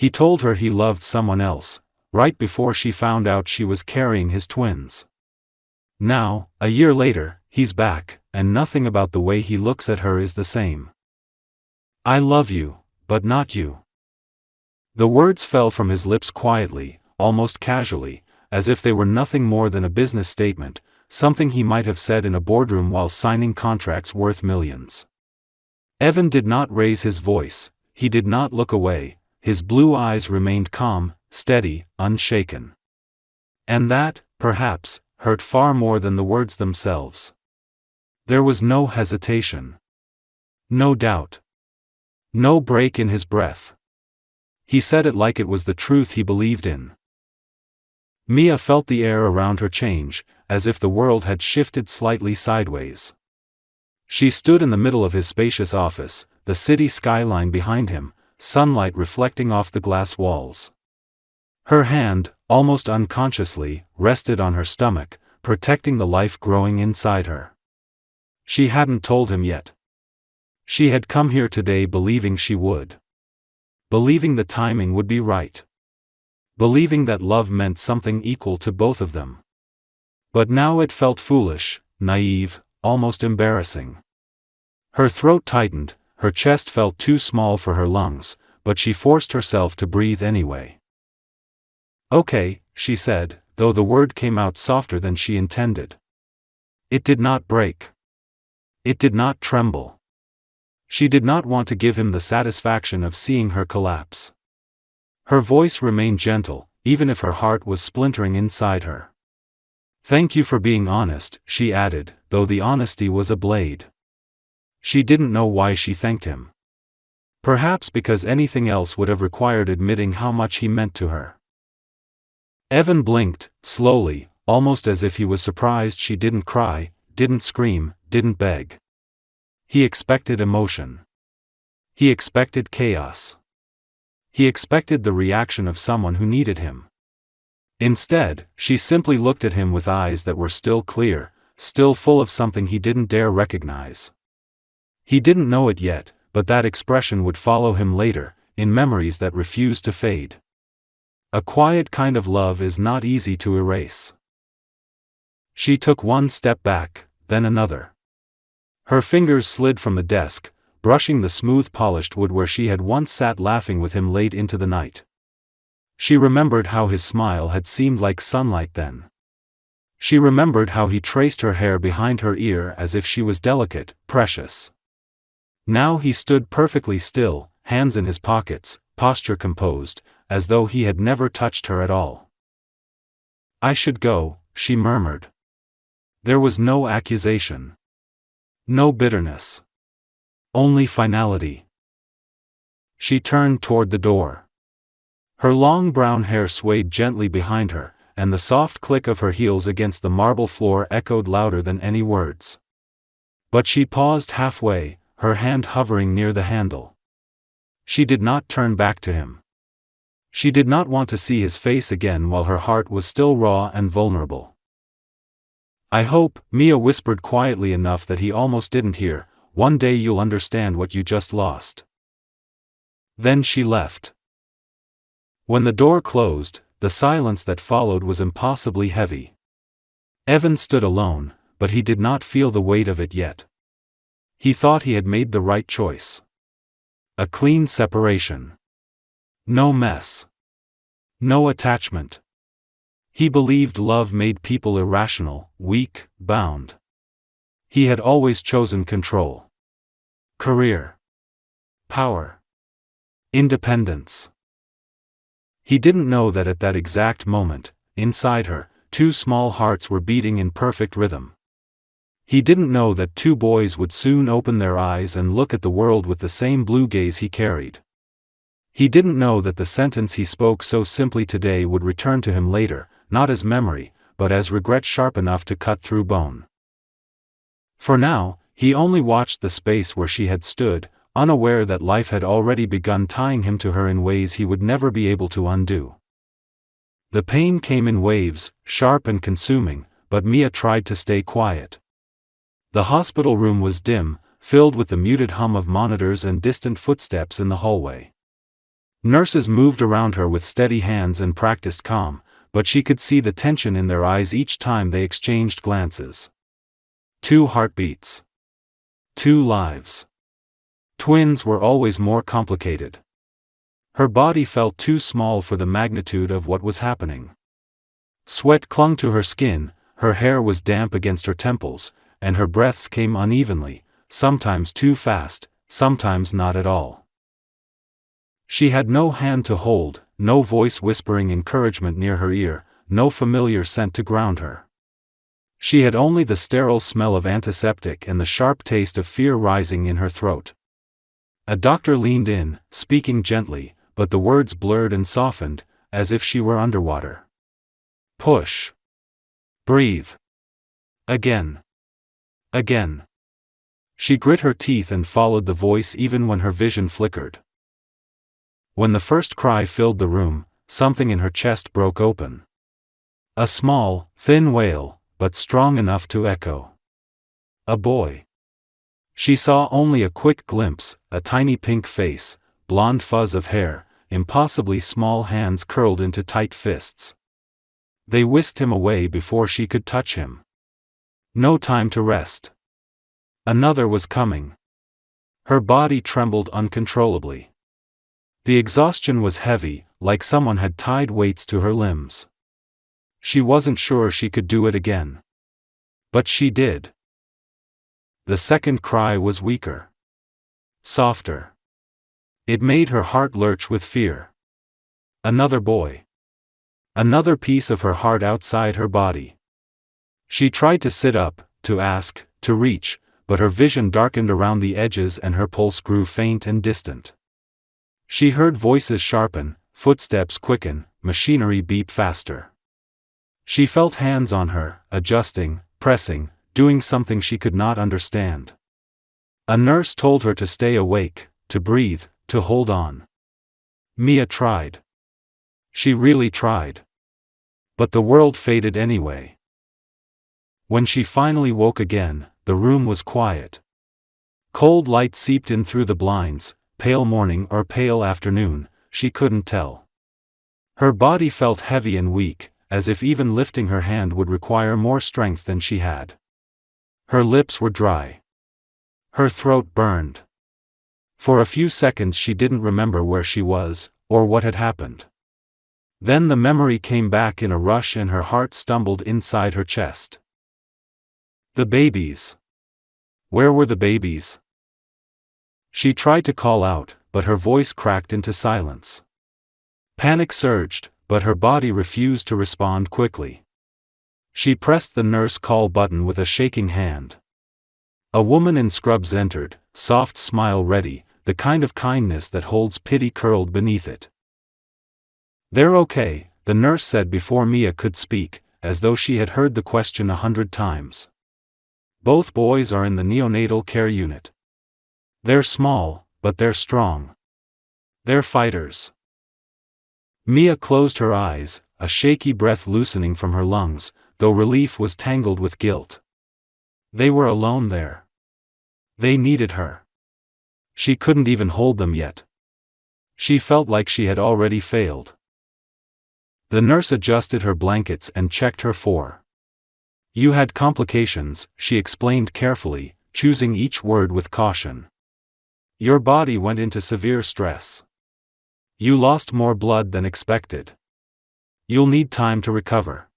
He told her he loved someone else, right before she found out she was carrying his twins. Now, a year later, he's back, and nothing about the way he looks at her is the same. I love you, but not you. The words fell from his lips quietly, almost casually, as if they were nothing more than a business statement, something he might have said in a boardroom while signing contracts worth millions. Evan did not raise his voice, he did not look away, his blue eyes remained calm, steady, unshaken. And that, perhaps, hurt far more than the words themselves. There was no hesitation. No doubt. No break in his breath. He said it like it was the truth he believed in. Mia felt the air around her change, as if the world had shifted slightly sideways. She stood in the middle of his spacious office, the city skyline behind him, sunlight reflecting off the glass walls. Her hand, almost unconsciously, rested on her stomach, protecting the life growing inside her. She hadn't told him yet. She had come here today believing she would. Believing the timing would be right. Believing that love meant something equal to both of them. But now it felt foolish, naive, almost embarrassing. Her throat tightened, her chest felt too small for her lungs, but she forced herself to breathe anyway. Okay, she said, though the word came out softer than she intended. It did not break. It did not tremble. She did not want to give him the satisfaction of seeing her collapse. Her voice remained gentle, even if her heart was splintering inside her. Thank you for being honest, she added, though the honesty was a blade. She didn't know why she thanked him. Perhaps because anything else would have required admitting how much he meant to her. Evan blinked, slowly, almost as if he was surprised she didn't cry, didn't scream, didn't beg. He expected emotion. He expected chaos. He expected the reaction of someone who needed him. Instead, she simply looked at him with eyes that were still clear, still full of something he didn't dare recognize. He didn't know it yet, but that expression would follow him later, in memories that refused to fade. A quiet kind of love is not easy to erase. She took one step back, then another. Her fingers slid from the desk, brushing the smooth polished wood where she had once sat laughing with him late into the night. She remembered how his smile had seemed like sunlight then. She remembered how he traced her hair behind her ear as if she was delicate, precious. Now he stood perfectly still, hands in his pockets, posture composed, as though he had never touched her at all. I should go, she murmured. There was no accusation. No bitterness. Only finality. She turned toward the door. Her long brown hair swayed gently behind her, and the soft click of her heels against the marble floor echoed louder than any words. But she paused halfway, her hand hovering near the handle. She did not turn back to him. She did not want to see his face again while her heart was still raw and vulnerable. I hope, Mia whispered quietly enough that he almost didn't hear, one day you'll understand what you just lost. Then she left. When the door closed, the silence that followed was impossibly heavy. Evan stood alone, but he did not feel the weight of it yet. He thought he had made the right choice. A clean separation. No mess. No attachment. He believed love made people irrational, weak, bound. He had always chosen control. Career. Power. Independence. He didn't know that at that exact moment, inside her, two small hearts were beating in perfect rhythm. He didn't know that two boys would soon open their eyes and look at the world with the same blue gaze he carried. He didn't know that the sentence he spoke so simply today would return to him later, not as memory, but as regret sharp enough to cut through bone. For now, he only watched the space where she had stood, unaware that life had already begun tying him to her in ways he would never be able to undo. The pain came in waves, sharp and consuming, but Mia tried to stay quiet. The hospital room was dim, filled with the muted hum of monitors and distant footsteps in the hallway. Nurses moved around her with steady hands and practiced calm, but she could see the tension in their eyes each time they exchanged glances. 2 heartbeats. 2 lives. Twins were always more complicated. Her body felt too small for the magnitude of what was happening. Sweat clung to her skin, her hair was damp against her temples, and her breaths came unevenly, sometimes too fast, sometimes not at all. She had no hand to hold, no voice whispering encouragement near her ear, no familiar scent to ground her. She had only the sterile smell of antiseptic and the sharp taste of fear rising in her throat. A doctor leaned in, speaking gently, but the words blurred and softened, as if she were underwater. Push. Breathe. Again. Again. She grit her teeth and followed the voice even when her vision flickered. When the first cry filled the room, something in her chest broke open. A small, thin wail, but strong enough to echo. A boy. She saw only a quick glimpse, a tiny pink face, blonde fuzz of hair, impossibly small hands curled into tight fists. They whisked him away before she could touch him. No time to rest. Another was coming. Her body trembled uncontrollably. The exhaustion was heavy, like someone had tied weights to her limbs. She wasn't sure she could do it again. But she did. The second cry was weaker. Softer. It made her heart lurch with fear. Another boy. Another piece of her heart outside her body. She tried to sit up, to ask, to reach, but her vision darkened around the edges and her pulse grew faint and distant. She heard voices sharpen, footsteps quicken, machinery beep faster. She felt hands on her, adjusting, pressing, doing something she could not understand. A nurse told her to stay awake, to breathe, to hold on. Mia tried. She really tried. But the world faded anyway. When she finally woke again, the room was quiet. Cold light seeped in through the blinds, pale morning or pale afternoon, she couldn't tell. Her body felt heavy and weak, as if even lifting her hand would require more strength than she had. Her lips were dry. Her throat burned. For a few seconds she didn't remember where she was, or what had happened. Then the memory came back in a rush and her heart stumbled inside her chest. The babies. Where were the babies? She tried to call out, but her voice cracked into silence. Panic surged, but her body refused to respond quickly. She pressed the nurse call button with a shaking hand. A woman in scrubs entered, soft smile ready, the kind of kindness that holds pity curled beneath it. "They're okay," the nurse said before Mia could speak, as though she had heard the question 100 times. "Both boys are in the neonatal care unit. They're small, but they're strong. They're fighters." Mia closed her eyes, a shaky breath loosening from her lungs, though relief was tangled with guilt. They were alone there. They needed her. She couldn't even hold them yet. She felt like she had already failed. The nurse adjusted her blankets and checked her for. "You had complications," she explained carefully, choosing each word with caution. "Your body went into severe stress. You lost more blood than expected. You'll need time to recover.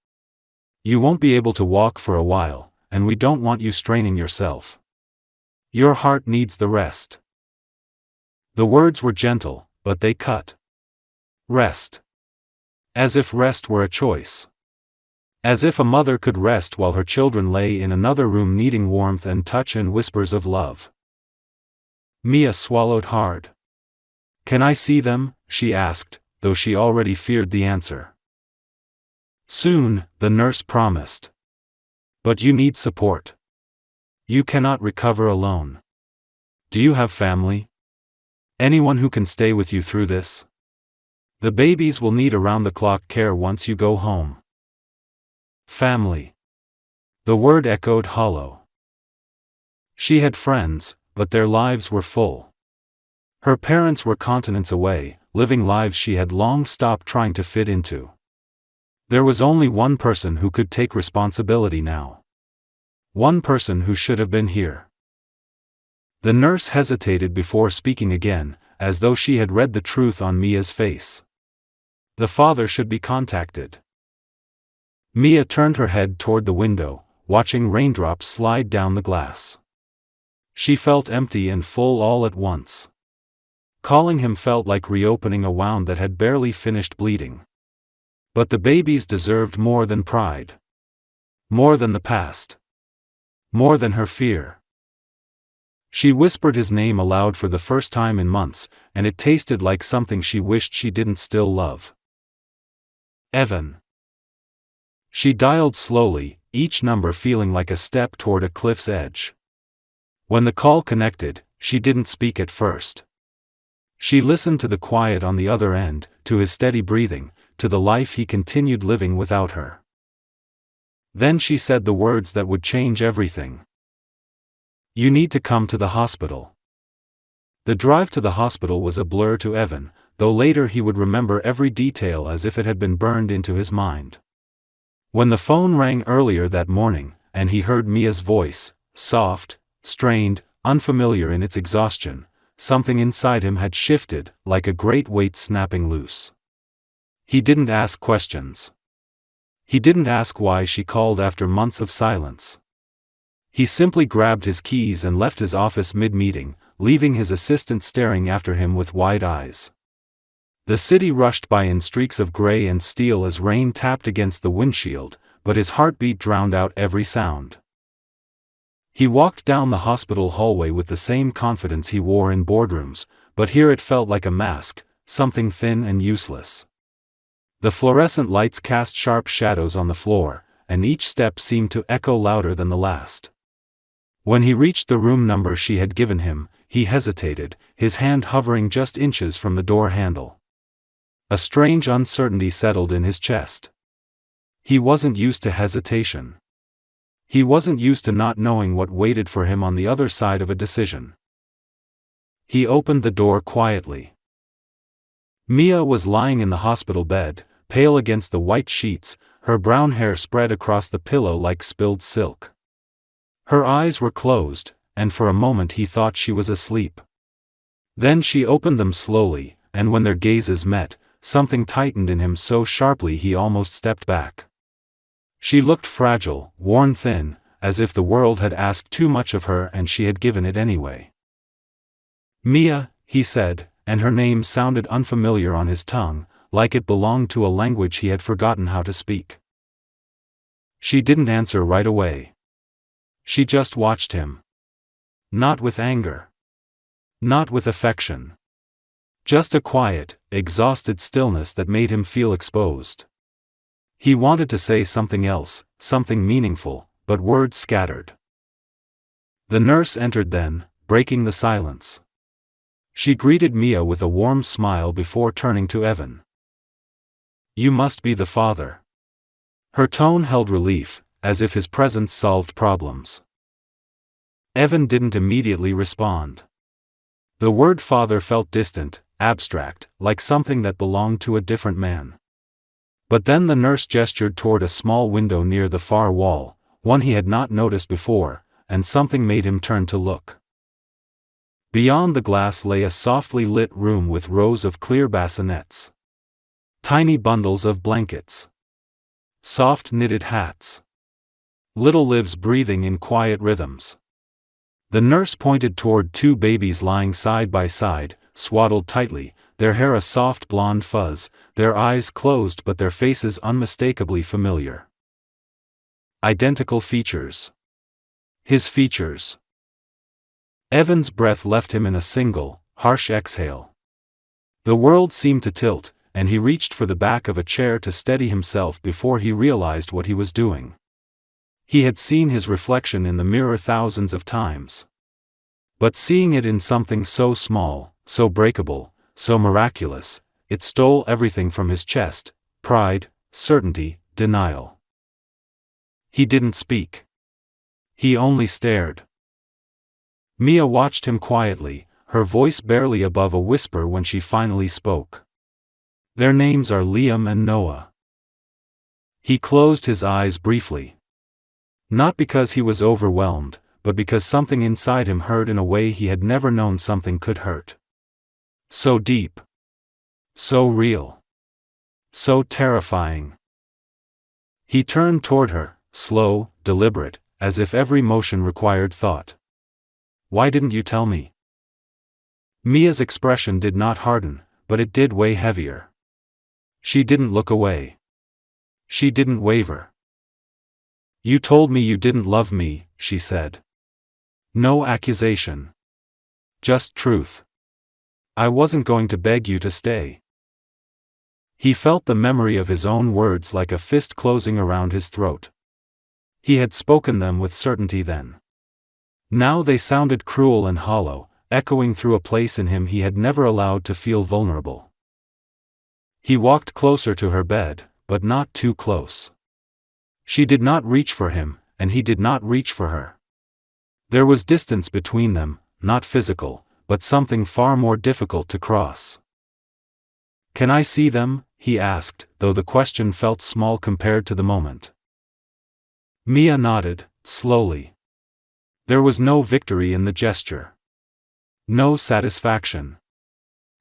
You won't be able to walk for a while, and we don't want you straining yourself. Your heart needs the rest." The words were gentle, but they cut. Rest. As if rest were a choice. As if a mother could rest while her children lay in another room needing warmth and touch and whispers of love. Mia swallowed hard. "Can I see them?" she asked, though she already feared the answer. "Soon," the nurse promised. "But you need support. You cannot recover alone. Do you have family? Anyone who can stay with you through this? The babies will need around-the-clock care once you go home." Family. The word echoed hollow. She had friends, but their lives were full. Her parents were continents away, living lives she had long stopped trying to fit into. There was only one person who could take responsibility now. One person who should have been here. The nurse hesitated before speaking again, as though she had read the truth on Mia's face. The father should be contacted. Mia turned her head toward the window, watching raindrops slide down the glass. She felt empty and full all at once. Calling him felt like reopening a wound that had barely finished bleeding. But the babies deserved more than pride. More than the past. More than her fear. She whispered his name aloud for the first time in months, and it tasted like something she wished she didn't still love. Evan. She dialed slowly, each number feeling like a step toward a cliff's edge. When the call connected, she didn't speak at first. She listened to the quiet on the other end, to his steady breathing, to the life he continued living without her. Then she said the words that would change everything. "You need to come to the hospital." The drive to the hospital was a blur to Evan, though later he would remember every detail as if it had been burned into his mind. When the phone rang earlier that morning, and he heard Mia's voice, soft, strained, unfamiliar in its exhaustion, something inside him had shifted, like a great weight snapping loose. He didn't ask questions. He didn't ask why she called after months of silence. He simply grabbed his keys and left his office mid-meeting, leaving his assistant staring after him with wide eyes. The city rushed by in streaks of gray and steel as rain tapped against the windshield, but his heartbeat drowned out every sound. He walked down the hospital hallway with the same confidence he wore in boardrooms, but here it felt like a mask, something thin and useless. The fluorescent lights cast sharp shadows on the floor, and each step seemed to echo louder than the last. When he reached the room number she had given him, he hesitated, his hand hovering just inches from the door handle. A strange uncertainty settled in his chest. He wasn't used to hesitation. He wasn't used to not knowing what waited for him on the other side of a decision. He opened the door quietly. Mia was lying in the hospital bed, pale against the white sheets, her brown hair spread across the pillow like spilled silk. Her eyes were closed, and for a moment he thought she was asleep. Then she opened them slowly, and when their gazes met, something tightened in him so sharply he almost stepped back. She looked fragile, worn thin, as if the world had asked too much of her and she had given it anyway. "Mia," he said, and her name sounded unfamiliar on his tongue, like it belonged to a language he had forgotten how to speak. She didn't answer right away. She just watched him. Not with anger. Not with affection. Just a quiet, exhausted stillness that made him feel exposed. He wanted to say something else, something meaningful, but words scattered. The nurse entered then, breaking the silence. She greeted Mia with a warm smile before turning to Evan. "You must be the father." Her tone held relief, as if his presence solved problems. Evan didn't immediately respond. The word father felt distant, abstract, like something that belonged to a different man. But then the nurse gestured toward a small window near the far wall, one he had not noticed before, and something made him turn to look. Beyond the glass lay a softly lit room with rows of clear bassinets. Tiny bundles of blankets. Soft knitted hats. Little lives breathing in quiet rhythms. The nurse pointed toward two babies lying side by side, swaddled tightly, their hair a soft blonde fuzz, their eyes closed but their faces unmistakably familiar. Identical features. His features. Evan's breath left him in a single, harsh exhale. The world seemed to tilt, and he reached for the back of a chair to steady himself before he realized what he was doing. He had seen his reflection in the mirror thousands of times. But seeing it in something so small, so breakable, so miraculous, it stole everything from his chest: pride, certainty, denial. He didn't speak. He only stared. Mia watched him quietly, her voice barely above a whisper when she finally spoke. Their names are Liam and Noah. He closed his eyes briefly. Not because he was overwhelmed, but because something inside him hurt in a way he had never known something could hurt. So deep. So real. So terrifying. He turned toward her, slow, deliberate, as if every motion required thought. Why didn't you tell me? Mia's expression did not harden, but it did weigh heavier. She didn't look away. She didn't waver. You told me you didn't love me, she said. No accusation. Just truth. I wasn't going to beg you to stay. He felt the memory of his own words like a fist closing around his throat. He had spoken them with certainty then. Now they sounded cruel and hollow, echoing through a place in him he had never allowed to feel vulnerable. He walked closer to her bed, but not too close. She did not reach for him, and he did not reach for her. There was distance between them, not physical, but something far more difficult to cross. Can I see them? He asked, though the question felt small compared to the moment. Mia nodded, slowly. There was no victory in the gesture. No satisfaction.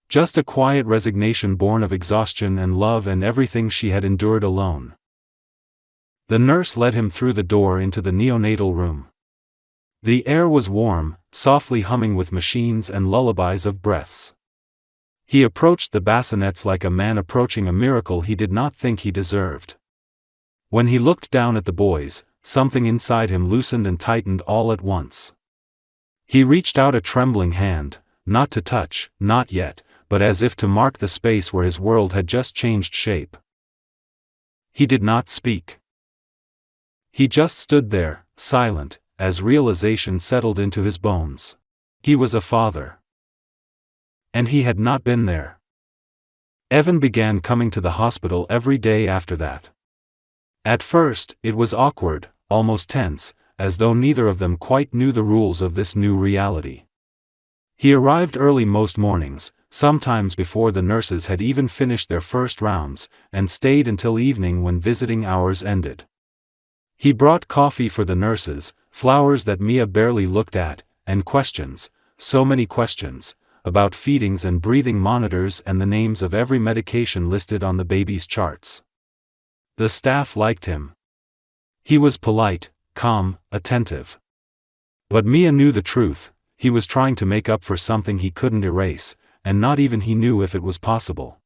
Just a quiet resignation born of exhaustion and love and everything she had endured alone. The nurse led him through the door into the neonatal room. The air was warm, softly humming with machines and lullabies of breaths. He approached the bassinets like a man approaching a miracle he did not think he deserved. When he looked down at the boys, something inside him loosened and tightened all at once. He reached out a trembling hand, not to touch, not yet, but as if to mark the space where his world had just changed shape. He did not speak. He just stood there, silent, as realization settled into his bones. He was a father. And he had not been there. Evan began coming to the hospital every day after that. At first, it was awkward, almost tense, as though neither of them quite knew the rules of this new reality. He arrived early most mornings, sometimes before the nurses had even finished their first rounds, and stayed until evening when visiting hours ended. He brought coffee for the nurses, flowers that Mia barely looked at, and questions, so many questions, about feedings and breathing monitors and the names of every medication listed on the baby's charts. The staff liked him. He was polite, calm, attentive. But Mia knew the truth. He was trying to make up for something he couldn't erase, and not even he knew if it was possible.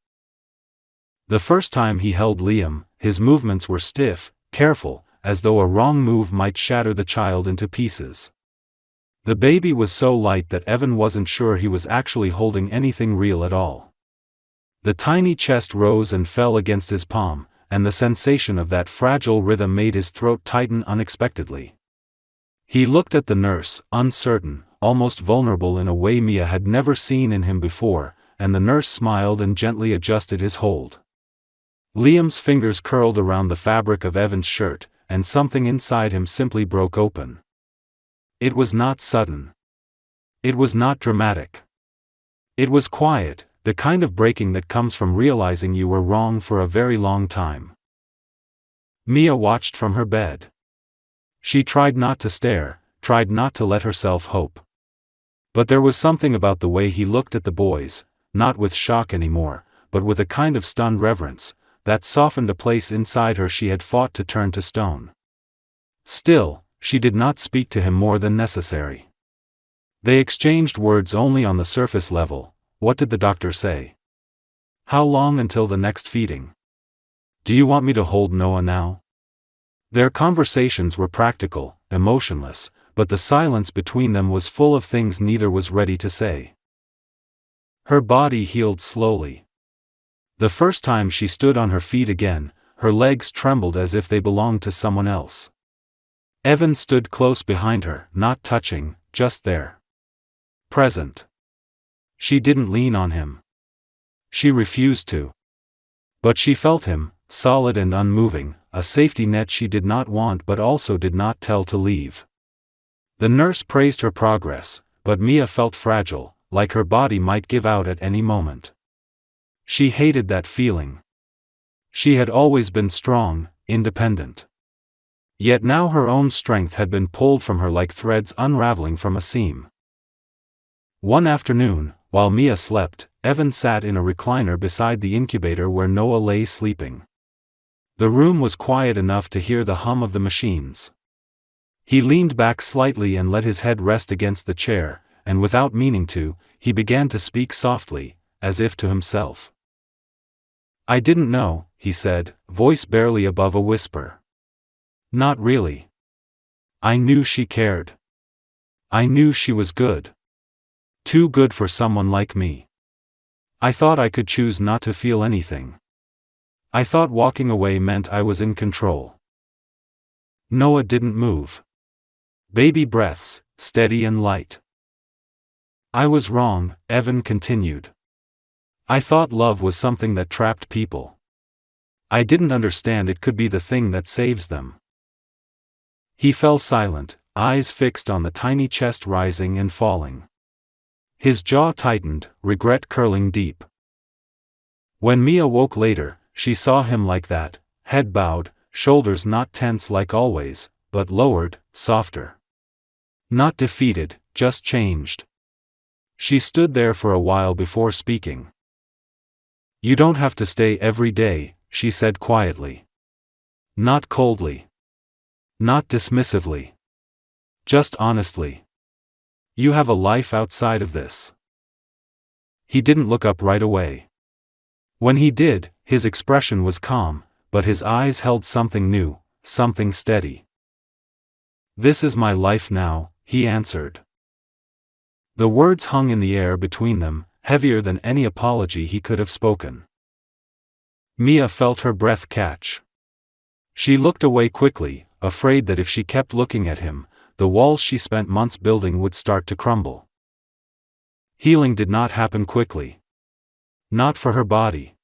The first time he held Liam, his movements were stiff, careful, as though a wrong move might shatter the child into pieces. The baby was so light that Evan wasn't sure he was actually holding anything real at all. The tiny chest rose and fell against his palm, and the sensation of that fragile rhythm made his throat tighten unexpectedly. He looked at the nurse, uncertain, almost vulnerable in a way Mia had never seen in him before, and the nurse smiled and gently adjusted his hold. Liam's fingers curled around the fabric of Evan's shirt, and something inside him simply broke open. It was not sudden. It was not dramatic. It was quiet, the kind of breaking that comes from realizing you were wrong for a very long time. Mia watched from her bed. She tried not to stare, tried not to let herself hope. But there was something about the way he looked at the boys, not with shock anymore, but with a kind of stunned reverence, that softened a place inside her she had fought to turn to stone. Still, she did not speak to him more than necessary. They exchanged words only on the surface level. What did the doctor say? How long until the next feeding? Do you want me to hold Noah now? Their conversations were practical, emotionless, but the silence between them was full of things neither was ready to say. Her body healed slowly. The first time she stood on her feet again, her legs trembled as if they belonged to someone else. Evan stood close behind her, not touching, just there. Present. She didn't lean on him. She refused to. But she felt him, solid and unmoving, a safety net she did not want but also did not tell to leave. The nurse praised her progress, but Mia felt fragile, like her body might give out at any moment. She hated that feeling. She had always been strong, independent. Yet now her own strength had been pulled from her like threads unraveling from a seam. One afternoon, while Mia slept, Evan sat in a recliner beside the incubator where Noah lay sleeping. The room was quiet enough to hear the hum of the machines. He leaned back slightly and let his head rest against the chair, and without meaning to, he began to speak softly, as if to himself. "I didn't know," he said, voice barely above a whisper. "Not really. I knew she cared. I knew she was good. Too good for someone like me. I thought I could choose not to feel anything. I thought walking away meant I was in control." Noah didn't move. Baby breaths, steady and light. "I was wrong," Evan continued. "I thought love was something that trapped people. I didn't understand it could be the thing that saves them." He fell silent, eyes fixed on the tiny chest rising and falling. His jaw tightened, regret curling deep. When Mia woke later, she saw him like that, head bowed, shoulders not tense like always, but lowered, softer. Not defeated, just changed. She stood there for a while before speaking. "You don't have to stay every day," she said quietly. Not coldly. Not dismissively. Just honestly. "You have a life outside of this." He didn't look up right away. When he did, his expression was calm, but his eyes held something new, something steady. "This is my life now," he answered. The words hung in the air between them, heavier than any apology he could have spoken. Mia felt her breath catch. She looked away quickly, afraid that if she kept looking at him, the walls she spent months building would start to crumble. Healing did not happen quickly. Not for her body.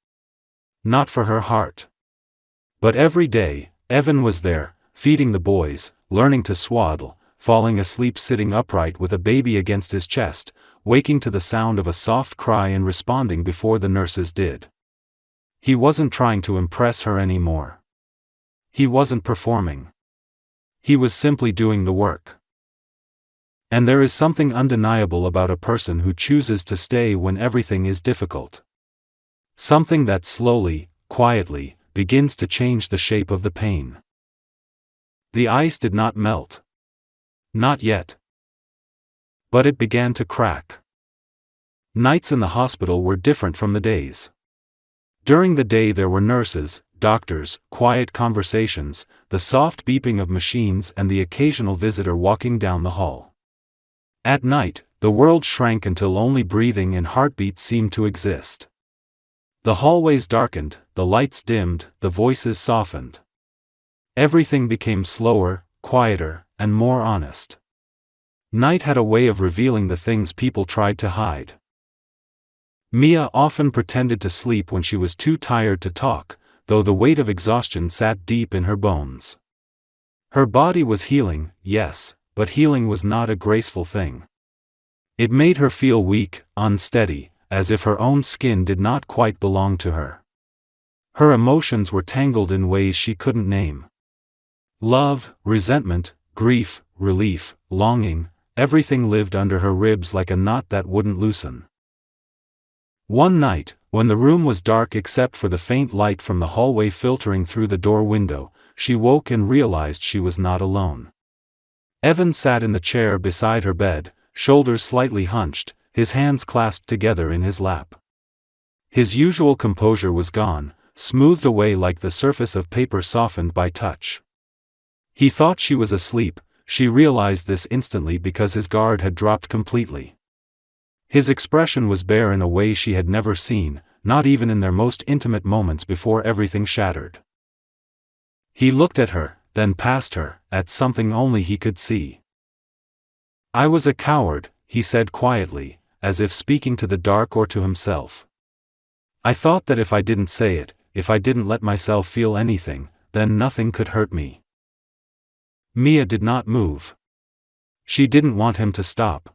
Not for her heart. But every day, Evan was there, feeding the boys, learning to swaddle, falling asleep sitting upright with a baby against his chest, waking to the sound of a soft cry and responding before the nurses did. He wasn't trying to impress her anymore. He wasn't performing. He was simply doing the work. And there is something undeniable about a person who chooses to stay when everything is difficult. Something that slowly, quietly, begins to change the shape of the pain. The ice did not melt. Not yet. But it began to crack. Nights in the hospital were different from the days. During the day there were nurses, doctors, quiet conversations, the soft beeping of machines and the occasional visitor walking down the hall. At night, the world shrank until only breathing and heartbeat seemed to exist. The hallways darkened, the lights dimmed, the voices softened. Everything became slower, quieter, and more honest. Night had a way of revealing the things people tried to hide. Mia often pretended to sleep when she was too tired to talk, though the weight of exhaustion sat deep in her bones. Her body was healing, yes, but healing was not a graceful thing. It made her feel weak, unsteady, as if her own skin did not quite belong to her. Her emotions were tangled in ways she couldn't name. Love, resentment, grief, relief, longing, everything lived under her ribs like a knot that wouldn't loosen. One night, when the room was dark except for the faint light from the hallway filtering through the door window, she woke and realized she was not alone. Evan sat in the chair beside her bed, shoulders slightly hunched, his hands clasped together in his lap. His usual composure was gone, smoothed away like the surface of paper softened by touch. He thought she was asleep. She realized this instantly because his guard had dropped completely. His expression was bare in a way she had never seen, not even in their most intimate moments before everything shattered. He looked at her, then past her, at something only he could see. "I was a coward," he said quietly, as if speaking to the dark or to himself. "I thought that if I didn't say it, if I didn't let myself feel anything, then nothing could hurt me." Mia did not move. She didn't want him to stop.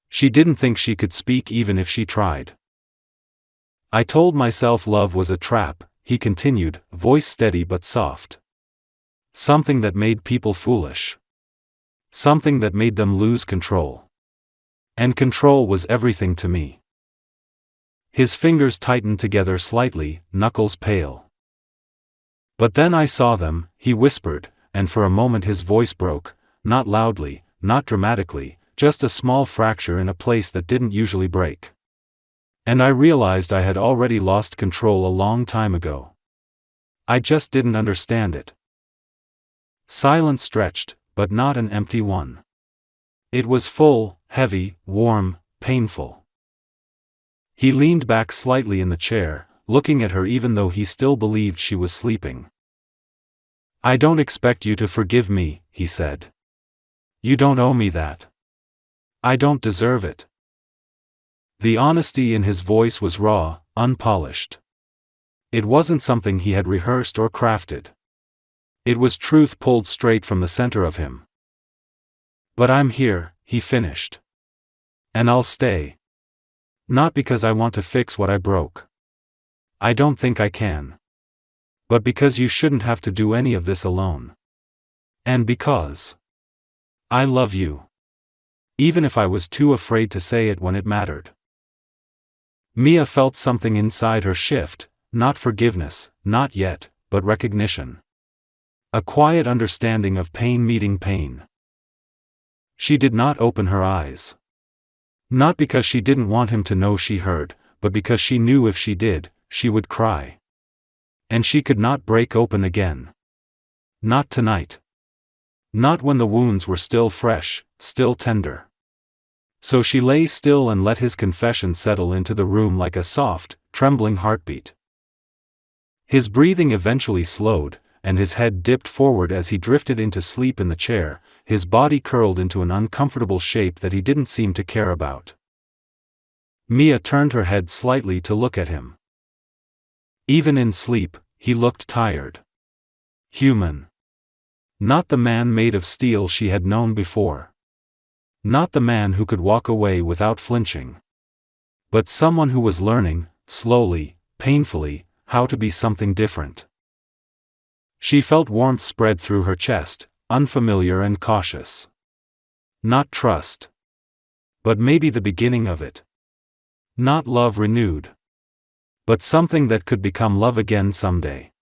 She didn't think she could speak even if she tried. I told myself love was a trap, he continued, voice steady but soft. Something that made people foolish. Something that made them lose control. And control was everything to me. His fingers tightened together slightly, knuckles pale. But then I saw them, he whispered, and for a moment his voice broke, not loudly, not dramatically, just a small fracture in a place that didn't usually break. And I realized I had already lost control a long time ago. I just didn't understand it. Silence stretched, but not an empty one. It was full, heavy, warm, painful. He leaned back slightly in the chair, looking at her even though he still believed she was sleeping. I don't expect you to forgive me, he said. You don't owe me that. I don't deserve it. The honesty in his voice was raw, unpolished. It wasn't something he had rehearsed or crafted. It was truth pulled straight from the center of him. But I'm here, he finished. And I'll stay. Not because I want to fix what I broke. I don't think I can. But because you shouldn't have to do any of this alone. And because I love you. Even if I was too afraid to say it when it mattered. Mia felt something inside her shift, not forgiveness, not yet, but recognition. A quiet understanding of pain meeting pain. She did not open her eyes. Not because she didn't want him to know she heard, but because she knew if she did, she would cry. And she could not break open again. Not tonight. Not when the wounds were still fresh, still tender. So she lay still and let his confession settle into the room like a soft, trembling heartbeat. His breathing eventually slowed, and his head dipped forward as he drifted into sleep in the chair, his body curled into an uncomfortable shape that he didn't seem to care about. Mia turned her head slightly to look at him. Even in sleep, he looked tired. Human. Not the man made of steel she had known before. Not the man who could walk away without flinching. But someone who was learning, slowly, painfully, how to be something different. She felt warmth spread through her chest, unfamiliar and cautious. Not trust. But maybe the beginning of it. Not love renewed. But something that could become love again someday.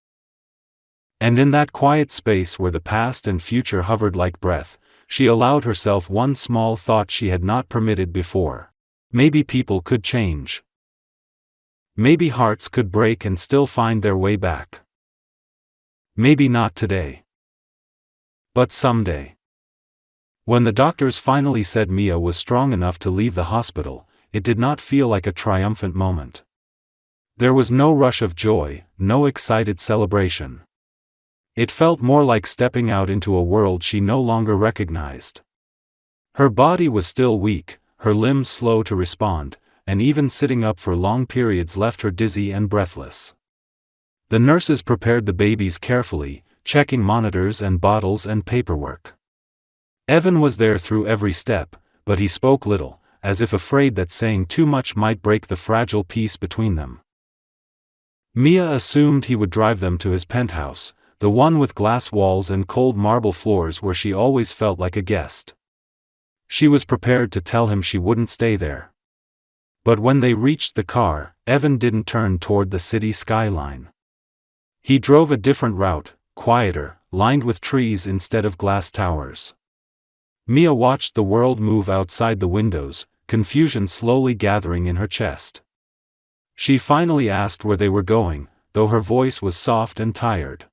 And in that quiet space where the past and future hovered like breath, she allowed herself one small thought she had not permitted before. Maybe people could change. Maybe hearts could break and still find their way back. Maybe not today. But someday. When the doctors finally said Mia was strong enough to leave the hospital, it did not feel like a triumphant moment. There was no rush of joy, no excited celebration. It felt more like stepping out into a world she no longer recognized. Her body was still weak, her limbs slow to respond, and even sitting up for long periods left her dizzy and breathless. The nurses prepared the babies carefully, checking monitors and bottles and paperwork. Evan was there through every step, but he spoke little, as if afraid that saying too much might break the fragile peace between them. Mia assumed he would drive them to his penthouse, the one with glass walls and cold marble floors where she always felt like a guest. She was prepared to tell him she wouldn't stay there. But when they reached the car, Evan didn't turn toward the city skyline. He drove a different route, quieter, lined with trees instead of glass towers. Mia watched the world move outside the windows, confusion slowly gathering in her chest. She finally asked where they were going, though her voice was soft and tired.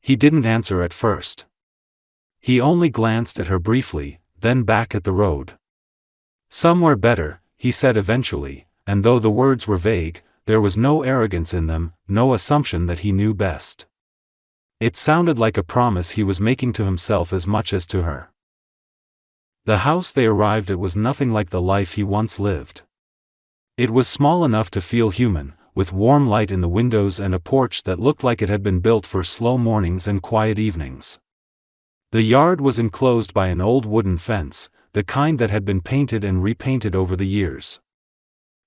He didn't answer at first. He only glanced at her briefly, then back at the road. Somewhere better, he said eventually, and though the words were vague, there was no arrogance in them, no assumption that he knew best. It sounded like a promise he was making to himself as much as to her. The house they arrived at was nothing like the life he once lived. It was small enough to feel human, with warm light in the windows and a porch that looked like it had been built for slow mornings and quiet evenings. The yard was enclosed by an old wooden fence, the kind that had been painted and repainted over the years.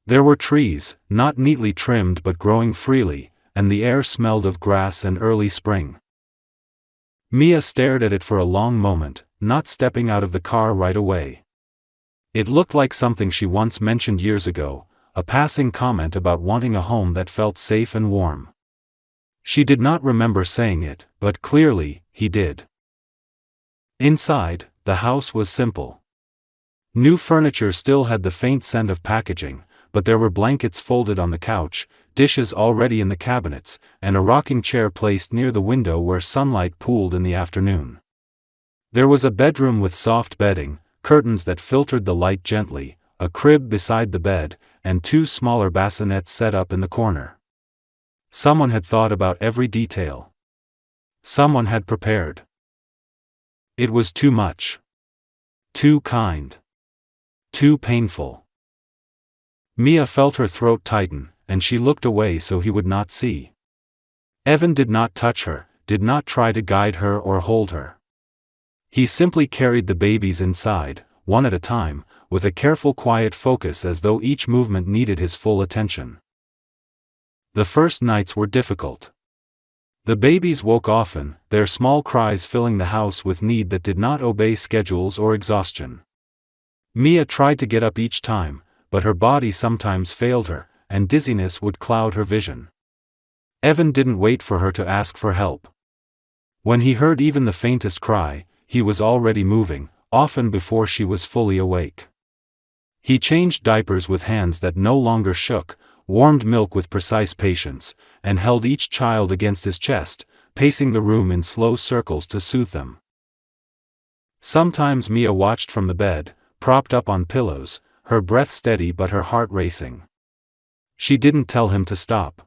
There were trees, not neatly trimmed but growing freely, and the air smelled of grass and early spring. Mia stared at it for a long moment, not stepping out of the car right away. It looked like something she once mentioned years ago, a passing comment about wanting a home that felt safe and warm. She did not remember saying it, but clearly, he did. Inside, the house was simple. New furniture still had the faint scent of packaging, but there were blankets folded on the couch, dishes already in the cabinets, and a rocking chair placed near the window where sunlight pooled in the afternoon. There was a bedroom with soft bedding, curtains that filtered the light gently, a crib beside the bed, and two smaller bassinets set up in the corner. Someone had thought about every detail. Someone had prepared. It was too much. Too kind. Too painful. Mia felt her throat tighten, and she looked away so he would not see. Evan did not touch her, did not try to guide her or hold her. He simply carried the babies inside, one at a time, with a careful quiet focus as though each movement needed his full attention. The first nights were difficult. The babies woke often, their small cries filling the house with need that did not obey schedules or exhaustion. Mia tried to get up each time, but her body sometimes failed her, and dizziness would cloud her vision. Evan didn't wait for her to ask for help. When he heard even the faintest cry, he was already moving, often before she was fully awake. He changed diapers with hands that no longer shook, warmed milk with precise patience, and held each child against his chest, pacing the room in slow circles to soothe them. Sometimes Mia watched from the bed, propped up on pillows, her breath steady but her heart racing. She didn't tell him to stop.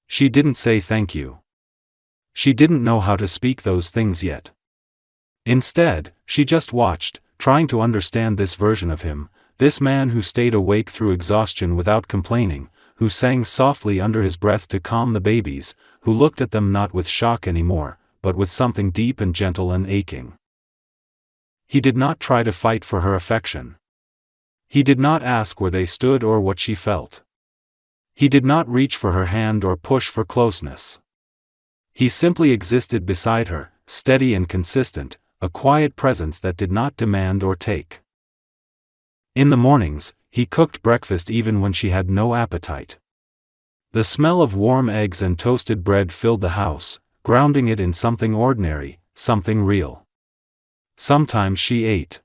She didn't say thank you. She didn't know how to speak those things yet. Instead, she just watched, trying to understand this version of him, this man who stayed awake through exhaustion without complaining, who sang softly under his breath to calm the babies, who looked at them not with shock anymore, but with something deep and gentle and aching. He did not try to fight for her affection. He did not ask where they stood or what she felt. He did not reach for her hand or push for closeness. He simply existed beside her, steady and consistent, a quiet presence that did not demand or take. In the mornings, he cooked breakfast even when she had no appetite. The smell of warm eggs and toasted bread filled the house, grounding it in something ordinary, something real. Sometimes she ate.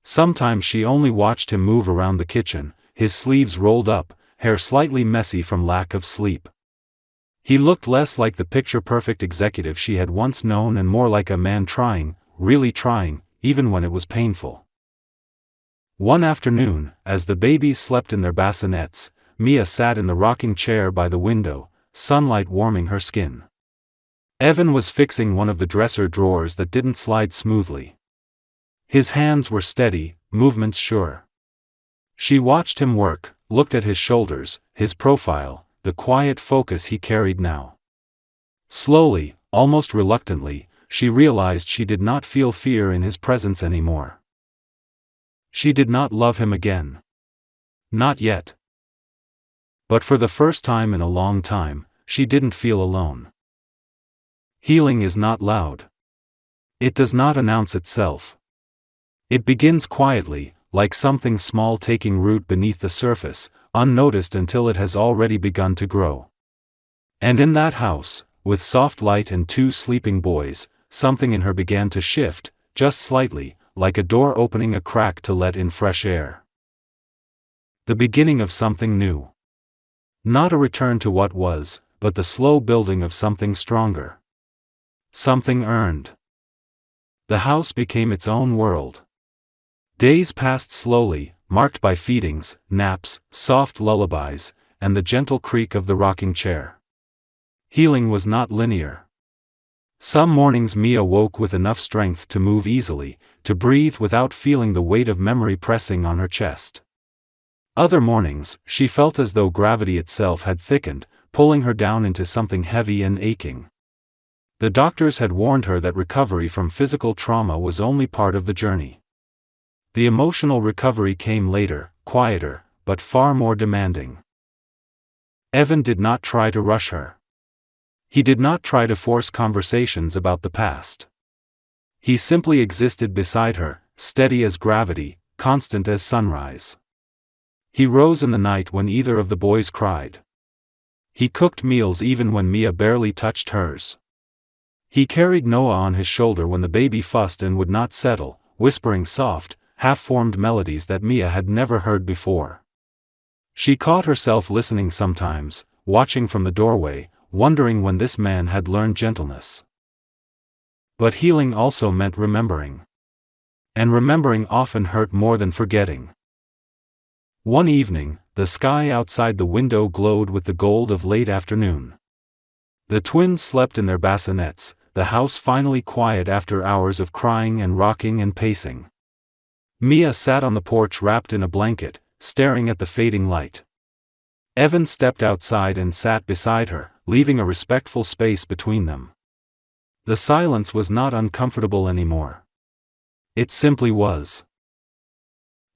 Sometimes she only watched him move around the kitchen, his sleeves rolled up, hair slightly messy from lack of sleep. He looked less like the picture-perfect executive she had once known and more like a man trying, really trying, even when it was painful. One afternoon, as the babies slept in their bassinets, Mia sat in the rocking chair by the window, sunlight warming her skin. Evan was fixing one of the dresser drawers that didn't slide smoothly. His hands were steady, movements sure. She watched him work, looked at his shoulders, his profile, the quiet focus he carried now. Slowly, almost reluctantly, she realized she did not feel fear in his presence anymore. She did not love him again. Not yet. But for the first time in a long time, she didn't feel alone. Healing is not loud. It does not announce itself. It begins quietly, like something small taking root beneath the surface, unnoticed until it has already begun to grow. And in that house, with soft light and two sleeping boys, something in her began to shift, just slightly, like a door opening a crack to let in fresh air. The beginning of something new. Not a return to what was, but the slow building of something stronger. Something earned. The house became its own world. Days passed slowly, marked by feedings, naps, soft lullabies, and the gentle creak of the rocking chair. Healing was not linear. Some mornings Mia woke with enough strength to move easily, to breathe without feeling the weight of memory pressing on her chest. Other mornings, she felt as though gravity itself had thickened, pulling her down into something heavy and aching. The doctors had warned her that recovery from physical trauma was only part of the journey. The emotional recovery came later, quieter, but far more demanding. Evan did not try to rush her. He did not try to force conversations about the past. He simply existed beside her, steady as gravity, constant as sunrise. He rose in the night when either of the boys cried. He cooked meals even when Mia barely touched hers. He carried Noah on his shoulder when the baby fussed and would not settle, whispering soft, half-formed melodies that Mia had never heard before. She caught herself listening sometimes, watching from the doorway, wondering when this man had learned gentleness. But healing also meant remembering. And remembering often hurt more than forgetting. One evening, the sky outside the window glowed with the gold of late afternoon. The twins slept in their bassinets, the house finally quiet after hours of crying and rocking and pacing. Mia sat on the porch wrapped in a blanket, staring at the fading light. Evan stepped outside and sat beside her, leaving a respectful space between them. The silence was not uncomfortable anymore. It simply was.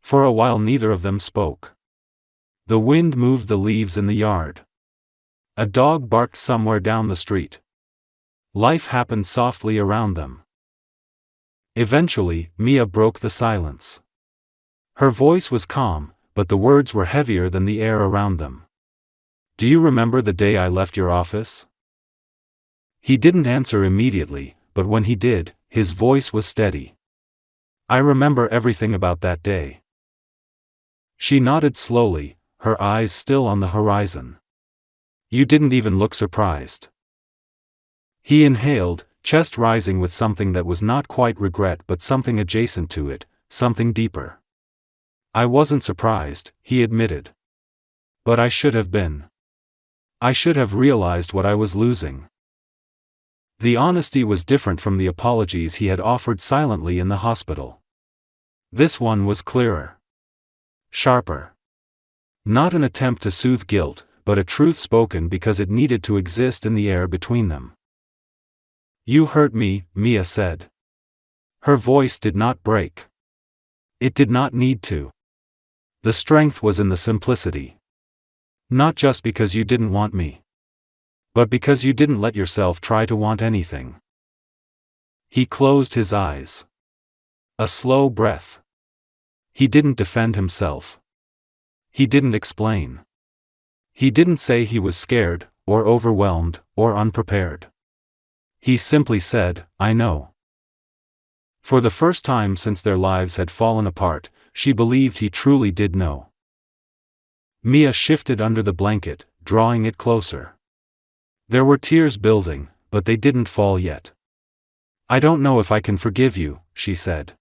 For a while neither of them spoke. The wind moved the leaves in the yard. A dog barked somewhere down the street. Life happened softly around them. Eventually, Mia broke the silence. Her voice was calm, but the words were heavier than the air around them. "Do you remember the day I left your office?" He didn't answer immediately, but when he did, his voice was steady. "I remember everything about that day." She nodded slowly, her eyes still on the horizon. "You didn't even look surprised." He inhaled, chest rising with something that was not quite regret but something adjacent to it, something deeper. "I wasn't surprised," he admitted. "But I should have been. I should have realized what I was losing." The honesty was different from the apologies he had offered silently in the hospital. This one was clearer. Sharper. Not an attempt to soothe guilt, but a truth spoken because it needed to exist in the air between them. "You hurt me," Mia said. Her voice did not break. It did not need to. The strength was in the simplicity. "Not just because you didn't want me. But because you didn't let yourself try to want anything." He closed his eyes. A slow breath. He didn't defend himself. He didn't explain. He didn't say he was scared, or overwhelmed, or unprepared. He simply said, "I know." For the first time since their lives had fallen apart, she believed he truly did know. Mia shifted under the blanket, drawing it closer. There were tears building, but they didn't fall yet. "I don't know if I can forgive you," she said.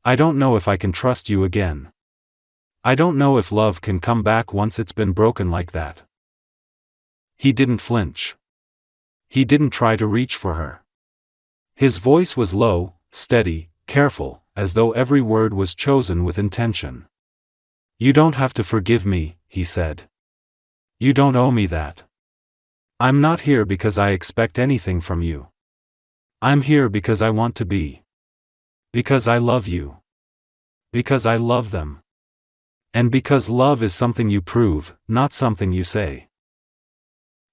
"I don't know if I can trust you again. I don't know if love can come back once it's been broken like that." He didn't flinch. He didn't try to reach for her. His voice was low, steady, careful, as though every word was chosen with intention. "You don't have to forgive me," he said. "You don't owe me that. I'm not here because I expect anything from you. I'm here because I want to be. Because I love you. Because I love them. And because love is something you prove, not something you say."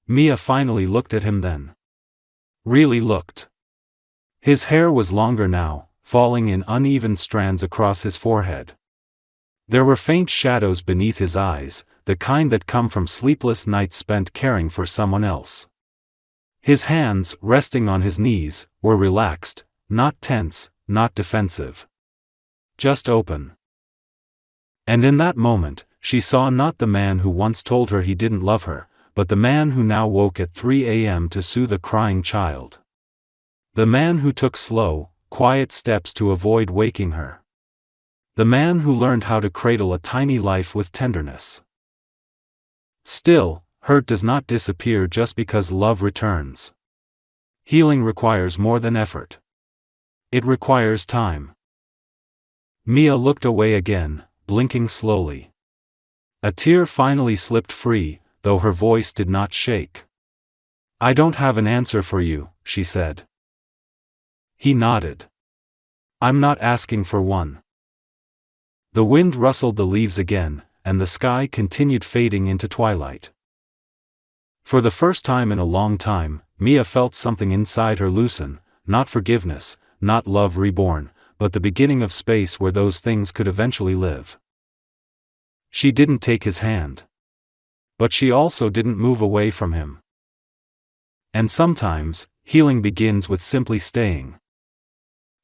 Mia finally looked at him then. Really looked. His hair was longer now, falling in uneven strands across his forehead. There were faint shadows beneath his eyes, the kind that come from sleepless nights spent caring for someone else. His hands, resting on his knees, were relaxed, not tense, not defensive. Just open. And in that moment, she saw not the man who once told her he didn't love her, but the man who now woke at 3 a.m. to soothe a crying child. The man who took slow, quiet steps to avoid waking her. The man who learned how to cradle a tiny life with tenderness. Still, hurt does not disappear just because love returns. Healing requires more than effort. It requires time. Mia looked away again, blinking slowly. A tear finally slipped free, though her voice did not shake. "I don't have an answer for you," she said. He nodded. "I'm not asking for one." The wind rustled the leaves again, and the sky continued fading into twilight. For the first time in a long time, Mia felt something inside her loosen, not forgiveness, not love reborn, but the beginning of space where those things could eventually live. She didn't take his hand. But she also didn't move away from him. And sometimes, healing begins with simply staying.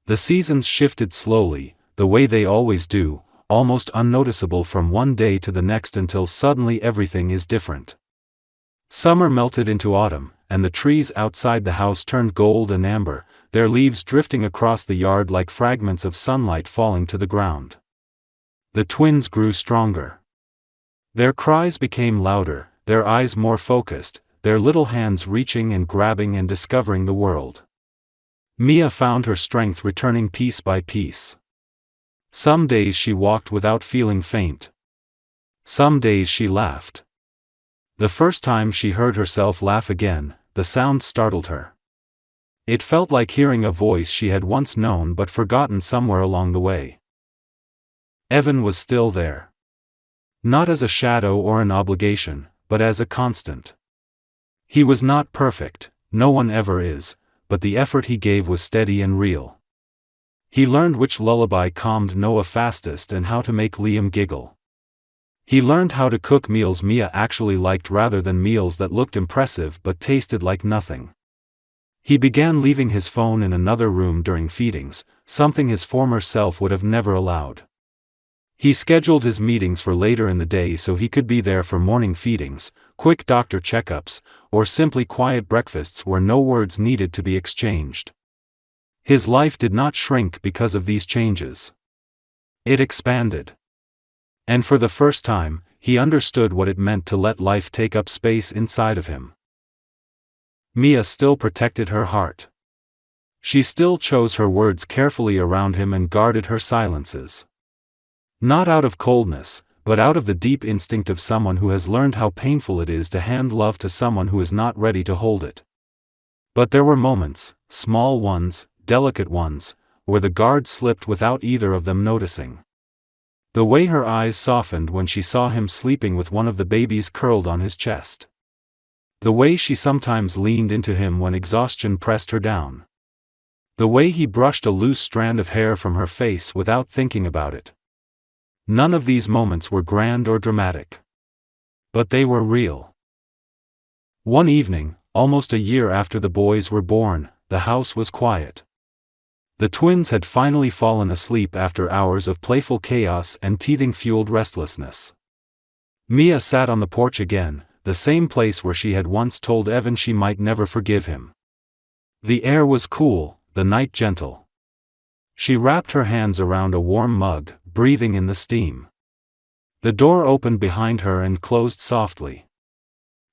The seasons shifted slowly, the way they always do, almost unnoticeable from one day to the next until suddenly everything is different. Summer melted into autumn, and the trees outside the house turned gold and amber, their leaves drifting across the yard like fragments of sunlight falling to the ground. The twins grew stronger. Their cries became louder, their eyes more focused, their little hands reaching and grabbing and discovering the world. Mia found her strength returning piece by piece. Some days she walked without feeling faint. Some days she laughed. The first time she heard herself laugh again, the sound startled her. It felt like hearing a voice she had once known but forgotten somewhere along the way. Evan was still there. Not as a shadow or an obligation, but as a constant. He was not perfect, no one ever is, but the effort he gave was steady and real. He learned which lullaby calmed Noah fastest and how to make Liam giggle. He learned how to cook meals Mia actually liked rather than meals that looked impressive but tasted like nothing. He began leaving his phone in another room during feedings, something his former self would have never allowed. He scheduled his meetings for later in the day so he could be there for morning feedings, quick doctor checkups, or simply quiet breakfasts where no words needed to be exchanged. His life did not shrink because of these changes. It expanded. And for the first time, he understood what it meant to let life take up space inside of him. Mia still protected her heart. She still chose her words carefully around him and guarded her silences. Not out of coldness, but out of the deep instinct of someone who has learned how painful it is to hand love to someone who is not ready to hold it. But there were moments, small ones, delicate ones, where the guard slipped without either of them noticing. The way her eyes softened when she saw him sleeping with one of the babies curled on his chest. The way she sometimes leaned into him when exhaustion pressed her down. The way he brushed a loose strand of hair from her face without thinking about it. None of these moments were grand or dramatic. But they were real. One evening, almost a year after the boys were born, the house was quiet. The twins had finally fallen asleep after hours of playful chaos and teething-fueled restlessness. Mia sat on the porch again, the same place where she had once told Evan she might never forgive him. The air was cool, the night gentle. She wrapped her hands around a warm mug, breathing in the steam. The door opened behind her and closed softly.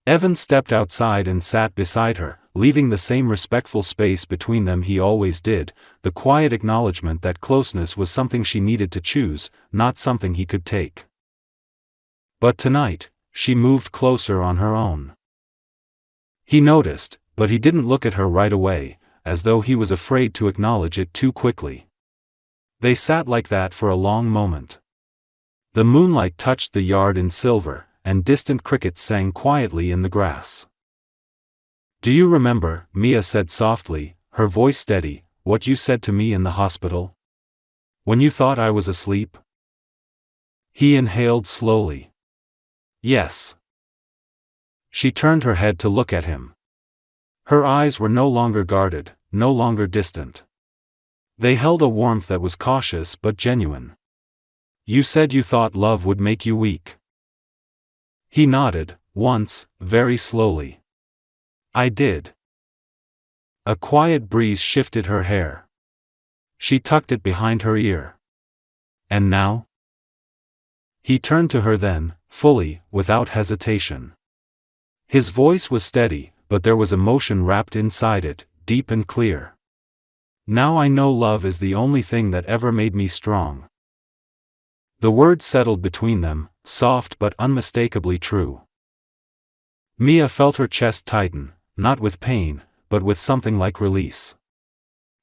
Evan stepped outside and sat beside her, leaving the same respectful space between them he always did, the quiet acknowledgement that closeness was something she needed to choose, not something he could take. But tonight, she moved closer on her own. He noticed, but he didn't look at her right away, as though he was afraid to acknowledge it too quickly. They sat like that for a long moment. The moonlight touched the yard in silver, and distant crickets sang quietly in the grass. "Do you remember," Mia said softly, her voice steady, "what you said to me in the hospital? When you thought I was asleep?" He inhaled slowly. "Yes." She turned her head to look at him. Her eyes were no longer guarded, no longer distant. They held a warmth that was cautious but genuine. "You said you thought love would make you weak." He nodded, once, very slowly. "I did." A quiet breeze shifted her hair. She tucked it behind her ear. "And now?" He turned to her then, fully, without hesitation. His voice was steady, but there was emotion wrapped inside it, deep and clear. "Now I know love is the only thing that ever made me strong." The words settled between them, soft but unmistakably true. Mia felt her chest tighten, not with pain, but with something like release.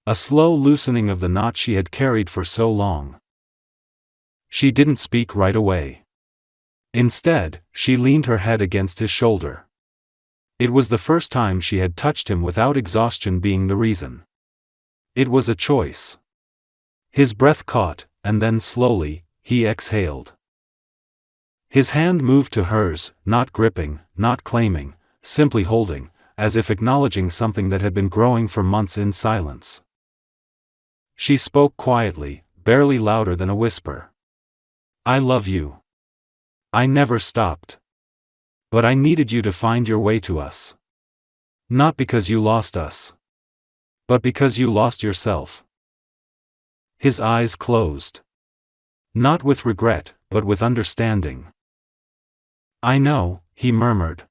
A slow loosening of the knot she had carried for so long. She didn't speak right away. Instead, she leaned her head against his shoulder. It was the first time she had touched him without exhaustion being the reason. It was a choice. His breath caught, and then slowly, he exhaled. His hand moved to hers, not gripping, not claiming, simply holding, as if acknowledging something that had been growing for months in silence. She spoke quietly, barely louder than a whisper. "I love you. I never stopped. But I needed you to find your way to us. Not because you lost us. But because you lost yourself." His eyes closed. Not with regret, but with understanding. "I know," he murmured.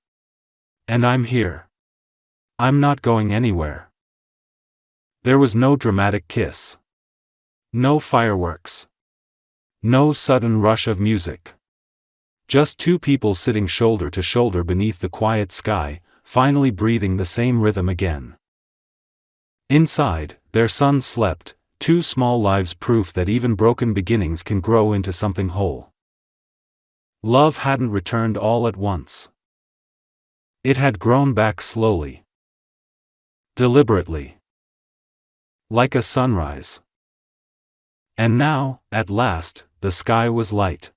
"And I'm here. I'm not going anywhere." There was no dramatic kiss. No fireworks. No sudden rush of music. Just two people sitting shoulder to shoulder beneath the quiet sky, finally breathing the same rhythm again. Inside, their son slept, two small lives, proof that even broken beginnings can grow into something whole. Love hadn't returned all at once. It had grown back slowly. Deliberately. Like a sunrise. And now, at last, the sky was light.